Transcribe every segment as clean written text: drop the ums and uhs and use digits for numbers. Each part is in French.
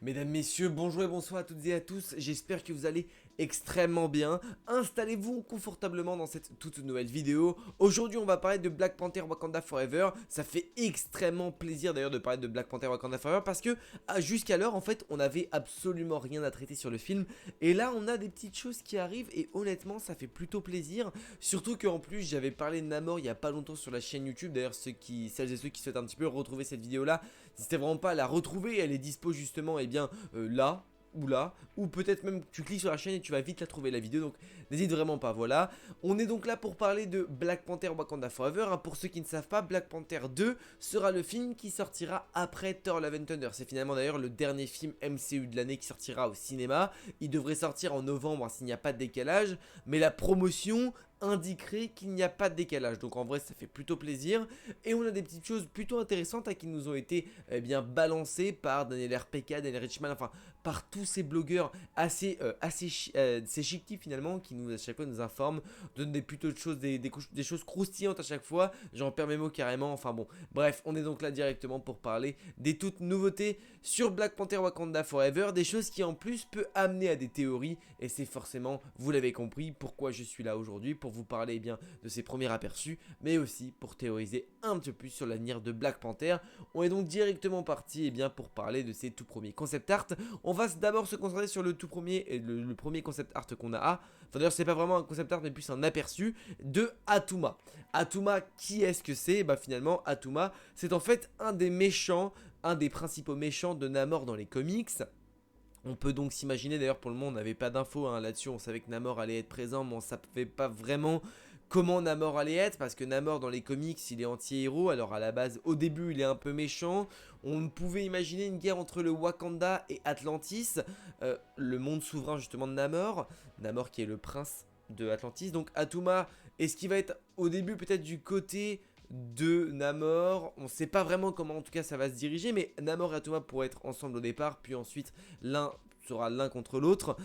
Mesdames, messieurs, bonjour et bonsoir à toutes et à tous, j'espère que vous allez extrêmement bien. Installez-vous confortablement dans cette toute nouvelle vidéo. Aujourd'hui on va parler de Black Panther Wakanda Forever. Ça fait extrêmement plaisir d'ailleurs de parler de Black Panther Wakanda Forever parce que jusqu'alors en fait on n'avait absolument rien à traiter sur le film. Et là on a des petites choses qui arrivent et honnêtement ça fait plutôt plaisir. Surtout qu'en plus j'avais parlé de Namor il y a pas longtemps sur la chaîne YouTube. D'ailleurs celles et ceux qui souhaitent un petit peu retrouver cette vidéo là, n'hésitez vraiment pas à la retrouver, elle est dispo justement et bien là, ou peut-être même tu cliques sur la chaîne et tu vas vite la trouver la vidéo, donc n'hésite vraiment pas, voilà. On est donc là pour parler de Black Panther Wakanda Forever, hein. Pour ceux qui ne savent pas, Black Panther 2 sera le film qui sortira après Thor Love and Thunder. C'est finalement d'ailleurs le dernier film MCU de l'année qui sortira au cinéma. Il devrait sortir en novembre, hein, s'il n'y a pas de décalage, mais la promotion indiquerait qu'il n'y a pas de décalage, donc en vrai ça fait plutôt plaisir. Et on a des petites choses plutôt intéressantes qui nous ont été bien balancées par Daniel RPK, Daniel Richman, enfin par tous ces blogueurs assez chiquetis finalement, qui nous à chaque fois nous informent, donnent des plutôt de choses, des choses croustillantes à chaque fois. J'en perds mes mots carrément, enfin bon, bref, on est donc là directement pour parler des toutes nouveautés sur Black Panther Wakanda Forever, des choses qui en plus peut amener à des théories, et c'est forcément, vous l'avez compris, pourquoi je suis là aujourd'hui, pour vous parler bien de ces premiers aperçus, mais aussi pour théoriser un petit peu plus sur l'avenir de Black Panther. On est donc directement parti bien pour parler de ces tout premiers concept art. On va d'abord se concentrer sur le tout premier, le premier concept art qu'on a. Enfin d'ailleurs c'est pas vraiment un concept art mais plus un aperçu de Atuma. Atuma, qui est-ce que c'est? Bah finalement Atuma c'est en fait un des méchants, un des principaux méchants de Namor dans les comics. On peut donc s'imaginer, d'ailleurs pour le moment on n'avait pas d'infos là-dessus, on savait que Namor allait être présent, mais on ne savait pas vraiment comment Namor allait être, parce que Namor dans les comics il est anti-héros. Alors à la base, au début il est un peu méchant, on pouvait imaginer une guerre entre le Wakanda et Atlantis, le monde souverain justement de Namor, Namor qui est le prince de Atlantis. Donc Atuma, est-ce qu'il va être au début peut-être du côté de Namor? On sait pas vraiment comment en tout cas ça va se diriger, mais Namor et Atuma pourraient être ensemble au départ, puis ensuite l'un sera l'un contre l'autre,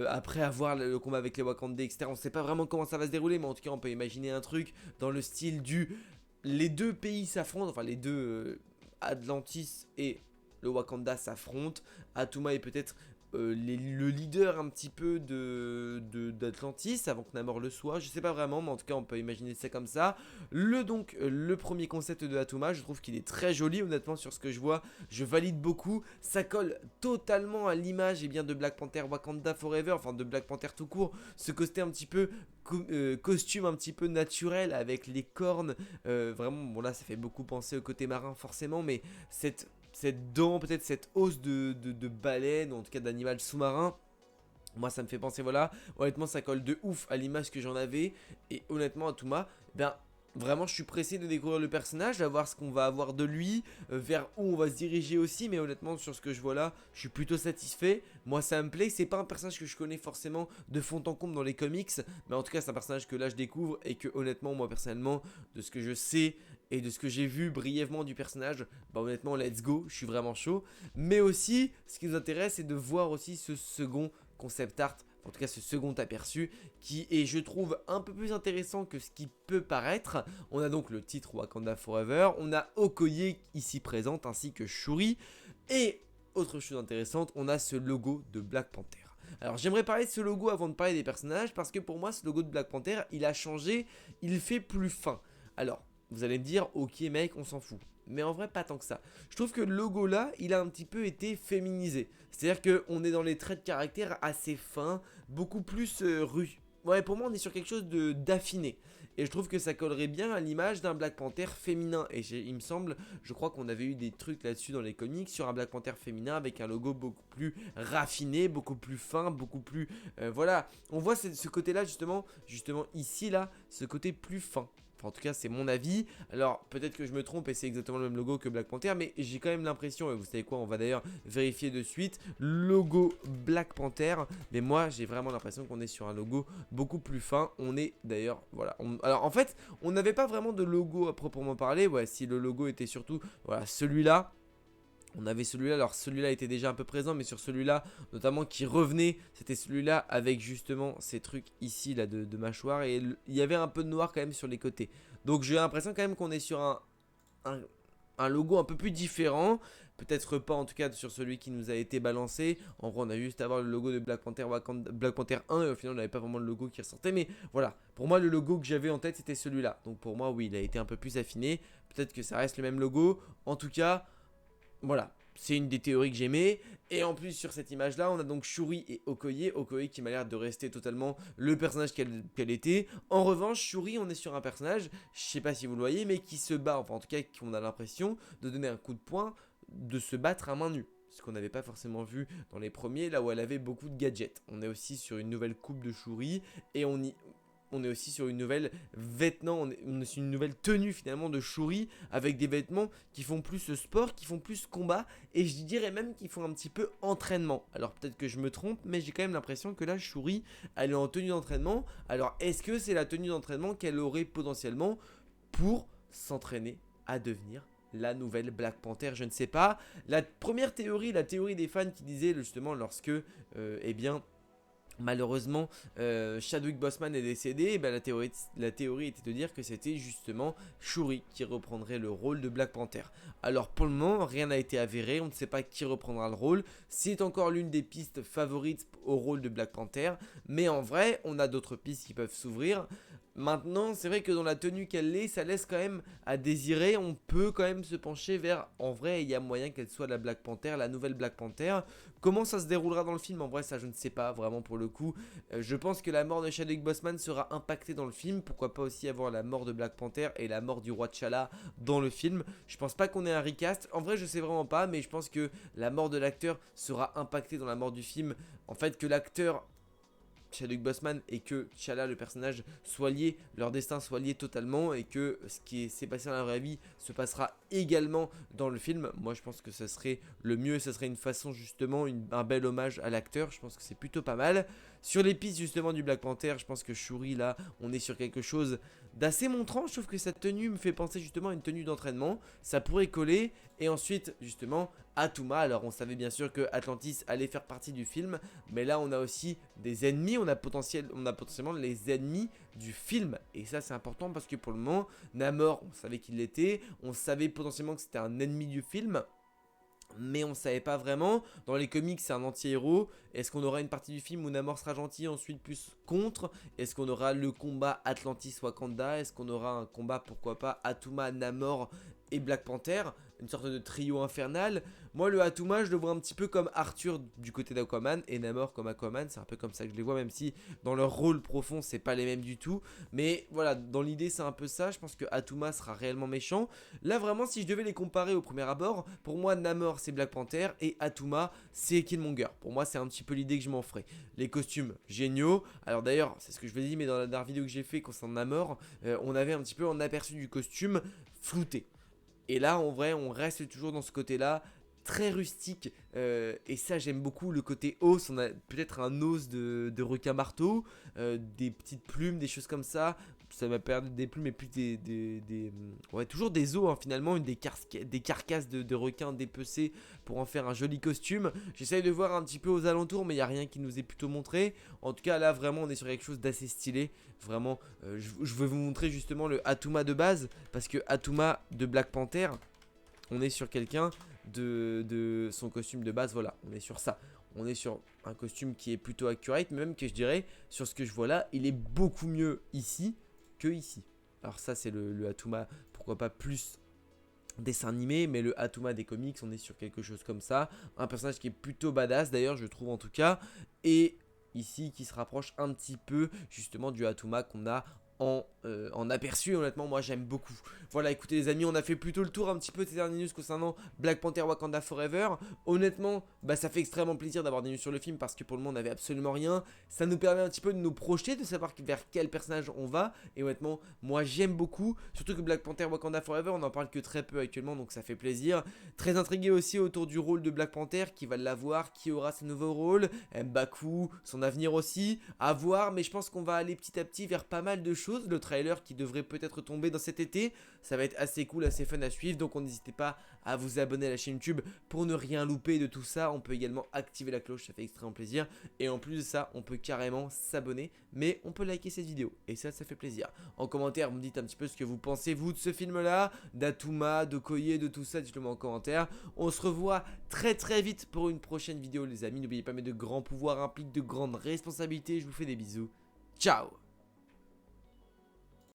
après avoir le combat avec les Wakandais, etc. On sait pas vraiment comment ça va se dérouler, mais en tout cas on peut imaginer un truc dans le style du les deux pays s'affrontent, enfin les deux Atlantis et le Wakanda s'affrontent. Atuma est peut-être le leader un petit peu d'Atlantis avant que Namor le soit, je sais pas vraiment, mais en tout cas on peut imaginer ça comme ça. Le premier concept de Atuma, je trouve qu'il est très joli, honnêtement sur ce que je vois, je valide beaucoup, ça colle totalement à l'image bien de Black Panther Wakanda Forever, enfin de Black Panther tout court, ce côté un petit peu costume un petit peu naturel avec les cornes, vraiment bon là ça fait beaucoup penser au côté marin forcément, mais cette dent, peut-être cette hausse de baleine, ou en tout cas d'animal sous-marin. Moi ça me fait penser, voilà, honnêtement ça colle de ouf à l'image que j'en avais. Et honnêtement Atuma, ben vraiment je suis pressé de découvrir le personnage, à voir ce qu'on va avoir de lui, vers où on va se diriger aussi. Mais honnêtement sur ce que je vois là, je suis plutôt satisfait. Moi ça me plaît, c'est pas un personnage que je connais forcément de fond en comble dans les comics, mais en tout cas c'est un personnage que là je découvre, et que honnêtement moi personnellement, de ce que je sais et de ce que j'ai vu brièvement du personnage, bah honnêtement let's go, je suis vraiment chaud. Mais aussi ce qui nous intéresse c'est de voir aussi ce second concept art, en tout cas ce second aperçu, qui est je trouve un peu plus intéressant que ce qui peut paraître. On a donc le titre Wakanda Forever, on a Okoye ici présente ainsi que Shuri, et autre chose intéressante, on a ce logo de Black Panther. Alors j'aimerais parler de ce logo avant de parler des personnages, parce que pour moi ce logo de Black Panther il a changé, il fait plus fin. Alors vous allez me dire ok mec on s'en fout, mais en vrai pas tant que ça. Je trouve que le logo là il a un petit peu été féminisé, c'est à dire qu'on est dans les traits de caractère assez fins, beaucoup plus ouais pour moi on est sur quelque chose d'affiné, et je trouve que ça collerait bien à l'image d'un Black Panther féminin. Et il me semble, je crois qu'on avait eu des trucs là-dessus dans les comics sur un Black Panther féminin avec un logo beaucoup plus raffiné, beaucoup plus fin, beaucoup plus voilà, on voit ce côté là justement ici là, ce côté plus fin. Enfin, en tout cas, c'est mon avis. Alors, peut-être que je me trompe et c'est exactement le même logo que Black Panther, mais j'ai quand même l'impression, et vous savez quoi, on va d'ailleurs vérifier de suite, logo Black Panther. Mais moi, j'ai vraiment l'impression qu'on est sur un logo beaucoup plus fin. On est d'ailleurs, voilà. Alors, en fait, on n'avait pas vraiment de logo à proprement parler. Ouais, si le logo était surtout, voilà, celui-là. On avait celui-là, alors celui-là était déjà un peu présent, mais sur celui-là, notamment qui revenait, c'était celui-là avec justement ces trucs ici là de mâchoire, et il y avait un peu de noir quand même sur les côtés. Donc j'ai l'impression quand même qu'on est sur un logo un peu plus différent, peut-être pas en tout cas sur celui qui nous a été balancé. En gros, on a juste à avoir le logo de Black Panther, Black Panther 1 et au final on n'avait pas vraiment le logo qui ressortait. Mais voilà, pour moi le logo que j'avais en tête c'était celui-là. Donc pour moi oui, il a été un peu plus affiné. Peut-être que ça reste le même logo. En tout cas, voilà. C'est une des théories que j'aimais. Et en plus, sur cette image-là, on a donc Shuri et Okoye. Okoye qui m'a l'air de rester totalement le personnage qu'elle était. En revanche, Shuri, on est sur un personnage, je sais pas si vous le voyez, mais qui se bat, enfin en tout cas, qu'on a l'impression de donner un coup de poing, de se battre à main nue. Ce qu'on n'avait pas forcément vu dans les premiers, là où elle avait beaucoup de gadgets. On est aussi sur une nouvelle coupe de Shuri. Et on est aussi sur une nouvelle vêtement, on est sur une nouvelle tenue finalement de Shuri avec des vêtements qui font plus sport, qui font plus combat et je dirais même qu'ils font un petit peu entraînement. Alors peut-être que je me trompe mais j'ai quand même l'impression que là Shuri elle est en tenue d'entraînement. Alors est-ce que c'est la tenue d'entraînement qu'elle aurait potentiellement pour s'entraîner à devenir la nouvelle Black Panther? Je ne sais pas. La première théorie, la théorie des fans qui disait justement lorsque eh bien malheureusement Chadwick Boseman est décédé, et ben la théorie était de dire que c'était justement Shuri qui reprendrait le rôle de Black Panther. Alors pour le moment rien n'a été avéré, on ne sait pas qui reprendra le rôle, c'est encore l'une des pistes favorites au rôle de Black Panther, mais en vrai on a d'autres pistes qui peuvent s'ouvrir. Maintenant, c'est vrai que dans la tenue qu'elle est, ça laisse quand même à désirer. On peut quand même se pencher vers, en vrai, il y a moyen qu'elle soit la Black Panther, la nouvelle Black Panther. Comment ça se déroulera dans le film? En vrai, ça, je ne sais pas vraiment pour le coup. Je pense que la mort de Chadwick Boseman sera impactée dans le film. Pourquoi pas aussi avoir la mort de Black Panther et la mort du roi T'Challa dans le film. Je pense pas qu'on ait un recast. En vrai, je sais vraiment pas, mais je pense que la mort de l'acteur sera impactée dans la mort du film. En fait, que l'acteur Chadwick Boseman et que T'Challa le personnage soit lié, leur destin soit lié totalement et que ce qui s'est passé dans la vraie vie se passera également dans le film. Moi je pense que ça serait le mieux, ça serait une façon justement, un bel hommage à l'acteur, je pense que c'est plutôt pas mal. Sur les pistes justement du Black Panther, je pense que Shuri là, on est sur quelque chose d'assez montrant. Je trouve que sa tenue me fait penser justement à une tenue d'entraînement, ça pourrait coller. Et ensuite justement Atuma, alors on savait bien sûr que Atlantis allait faire partie du film, mais là on a aussi des ennemis, on a potentiellement les ennemis du film, et ça c'est important parce que pour le moment, Namor, on savait qu'il l'était, on savait potentiellement que c'était un ennemi du film, mais on savait pas vraiment. Dans les comics c'est un anti-héros. Est-ce qu'on aura une partie du film où Namor sera gentil, ensuite plus contre? Est-ce qu'on aura le combat Atlantis-Wakanda? Est-ce qu'on aura un combat, pourquoi pas, Atuma, Namor et Black Panther, une sorte de trio infernal? Moi le Atuma je le vois un petit peu comme Arthur du côté d'Aquaman et Namor comme Aquaman, c'est un peu comme ça que je les vois, même si dans leur rôle profond c'est pas les mêmes du tout, mais voilà, dans l'idée c'est un peu ça. Je pense que Atuma sera réellement méchant. Là vraiment si je devais les comparer au premier abord, pour moi Namor c'est Black Panther et Atuma c'est Killmonger. Pour moi c'est un petit peu l'idée que je m'en ferai. Les costumes géniaux, alors d'ailleurs c'est ce que je vous ai dit, mais dans la dernière vidéo que j'ai fait concernant Namor, on avait un petit peu un aperçu du costume flouté. Et là en vrai on reste toujours dans ce côté là très rustique, et ça j'aime beaucoup le côté os. On a peut-être un os de requin marteau, des petites plumes, des choses comme ça. Ça m'a perdu des plumes et plus ouais, toujours des os hein, finalement, des carcasses de requins dépecés pour en faire un joli costume. J'essaye de voir un petit peu aux alentours, mais il n'y a rien qui nous est plutôt montré. En tout cas là vraiment on est sur quelque chose d'assez stylé. Vraiment je vais vous montrer justement le Atuma de base, parce que Atuma de Black Panther, on est sur quelqu'un de son costume de base, voilà, on est sur ça. On est sur un costume qui est plutôt accurate, mais même que je dirais, sur ce que je vois là, il est beaucoup mieux ici que ici. Alors ça c'est le Atuma, pourquoi pas plus dessin animé, mais le Atuma des comics, on est sur quelque chose comme ça. Un personnage qui est plutôt badass d'ailleurs, je trouve en tout cas. Et ici qui se rapproche un petit peu justement du Atuma qu'on a en aperçu. Honnêtement moi j'aime beaucoup. Voilà, écoutez les amis, on a fait plutôt le tour un petit peu de ces dernières news concernant Black Panther Wakanda Forever. Honnêtement bah ça fait extrêmement plaisir d'avoir des news sur le film, parce que pour le moment on avait absolument rien. Ça nous permet un petit peu de nous projeter, de savoir vers quel personnage on va, et honnêtement moi j'aime beaucoup, surtout que Black Panther Wakanda Forever on en parle que très peu actuellement, donc ça fait plaisir. Très intrigué aussi autour du rôle de Black Panther, qui va l'avoir, qui aura ce nouveau rôle, M'Baku, son avenir aussi à voir, mais je pense qu'on va aller petit à petit vers pas mal de choses. Le trailer trailer qui devrait peut-être tomber dans cet été. Ça va être assez cool, assez fun à suivre, donc n'hésitez pas à vous abonner à la chaîne YouTube pour ne rien louper de tout ça. On peut également activer la cloche, ça fait extrêmement plaisir. Et en plus de ça, on peut carrément s'abonner, mais on peut liker cette vidéo, et ça fait plaisir. En commentaire, vous me dites un petit peu ce que vous pensez, vous, de ce film-là, d'Atuma, de Koye, de tout ça, dites-le moi en commentaire. On se revoit très vite pour une prochaine vidéo, les amis. N'oubliez pas, mais de grands pouvoirs impliquent de grandes responsabilités. Je vous fais des bisous. Ciao!